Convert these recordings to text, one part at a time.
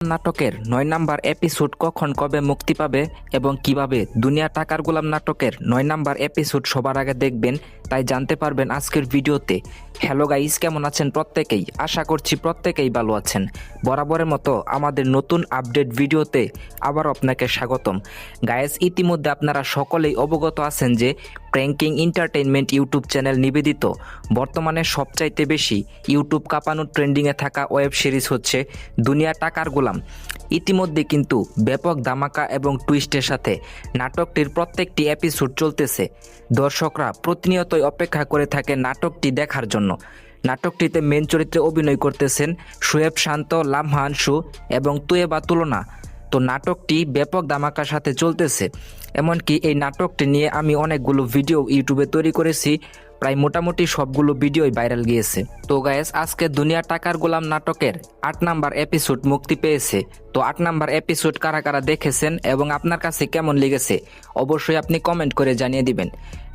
নাটকের ৯ number episode কখন কবে মুক্তি পাবে এবং কিভাবে দুনিয়া টাকার গোলাম নাটকের ৯ নাম্বার এপিসোড সবার আগে দেখবেন তাই জানতে পারবেন আজকের ভিডিওতে। হ্যালো গাইস, কেমন আছেন প্রত্যেকেই? আশা করছি প্রত্যেকেই ভালো আছেন। বরাবরের মতো আমাদের নতুন আপডেট ভিডিওতে আবার আপনাকে স্বাগতম। গাইস, ইতিমধ্যে আপনারা সকলেই অবগত আছেন যে প্র্যাঙ্কিং এন্টারটেইনমেন্ট ইউটিউব চ্যানেল নিবেদিত বর্তমানে সবচাইতে বেশি ইউটিউব কাঁপানো ট্রেন্ডিংয়ে থাকা ওয়েব সিরিজ হচ্ছে দুনিয়া টাকার গোলাম। ইতিমধ্যে কিন্তু ব্যাপক ধামাকা এবং টুইস্টের সাথে নাটকটির প্রত্যেকটি এপিসোড চলতেছে। দর্শকরা প্রতিনিয়তই অপেক্ষা করে থাকে নাটকটি দেখার জন্য। নাটকটিতে মেন চরিত্রে অভিনয় করতেছেন শোয়েব শান্ত, লামহান শু এবং তুয়েবা তুলনা। তো নাটকটি ব্যাপক ধামাকার সাথে চলতেছে। এমনকি এই নাটকটি নিয়ে আমি অনেকগুলো ভিডিও ইউটিউবে তৈরি করেছি, প্রায় মোটামুটি সবগুলো ভিডিওই ভাইরাল গিয়েছে। তো গাইস, আজকে দুনিয়া টাকার গোলাম নাটকের ৮ নাম্বার এপিসোড মুক্তি পেয়েছে। তো ৮ নাম্বার এপিসোড কারা কারা দেখেছেন এবং আপনার কাছে কেমন লেগেছে অবশ্যই আপনি কমেন্ট করে জানিয়ে দিবেন।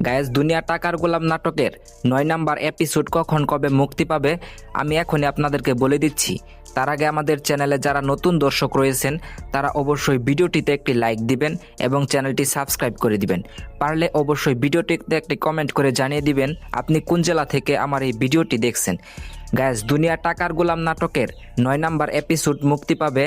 গাইস, দুনিয়া টাকার গোলাম নাটকের ৯ নাম্বার এপিসোড কখন কবে মুক্তি পাবে আমি এখনই আপনাদেরকে বলে দিচ্ছি। তার আগে আমাদের চ্যানেলে যারা নতুন দর্শক রয়েছেন তারা অবশ্যই ভিডিওটিতে একটি লাইক দিবেন এবং চ্যানেলটি সাবস্ক্রাইব করে দিবেন। পারলে অবশ্যই ভিডিওটিতে একটি কমেন্ট করে জানিয়ে দিবেন আপনি কোন জেলা থেকে আমার এই ভিডিওটি দেখছেন। গাইস, দুনিয়া টাকার গোলাম নাটকের ৯ নাম্বার এপিসোড মুক্তি পাবে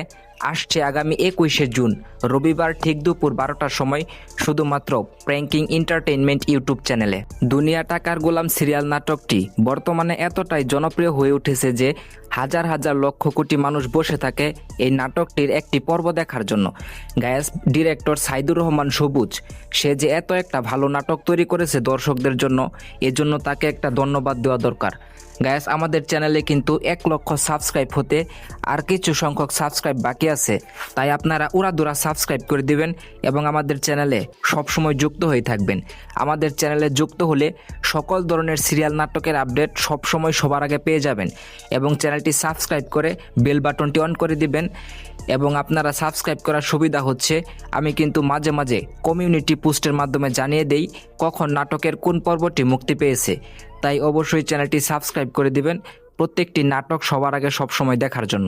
আসছে আগামী ২১শে জুন রবিবার ঠিক দুপুর ১২টার সময় শুধুমাত্র প্র্যাঙ্কিং এন্টারটেইনমেন্ট ইউটিউব চ্যানেলে। দুনিয়া টাকার গোলাম সিরিয়াল নাটকটি বর্তমানে এতটাই জনপ্রিয় হয়ে উঠেছে যে হাজার হাজার লক্ষ কোটি মানুষ বসে থাকে এই নাটকটির একটি পর্ব দেখার জন্য। গায়েস, ডিরেক্টর সাইদুর রহমান সবুজ সে যে এত একটা ভালো নাটক তৈরি করেছে দর্শকদের জন্য, এজন্য তাকে একটা ধন্যবাদ দেওয়া দরকার। গাইস, আমাদের চ্যানেলে কিন্তু ১ লক্ষ সাবস্ক্রাইব হতে আর কিছু সংখ্যক সাবস্ক্রাইব বাকি আছে, তাই আপনারা উড়াদুরা সাবস্ক্রাইব করে দিবেন এবং আমাদের চ্যানেলে সবসময় যুক্ত হয়ে থাকবেন। আমাদের চ্যানেলে যুক্ত হলে সকল ধরনের সিরিয়াল নাটকের আপডেট সবসময় সবার আগে পেয়ে যাবেন এবং চ্যানেলটি সাবস্ক্রাইব করে বেল বাটনটি অন করে দিবেন। এবং আপনারা সাবস্ক্রাইব করার সুবিধা হচ্ছে আমি কিন্তু মাঝে মাঝে কমিউনিটি পোস্টের মাধ্যমে জানিয়ে দেই কখন নাটকের কোন পর্বটি মুক্তি পেয়েছে, তাই অবশ্যই চ্যানেলটি সাবস্ক্রাইব করে দিবেন প্রত্যেকটি নাটক সবার আগে সবসময় দেখার জন্য।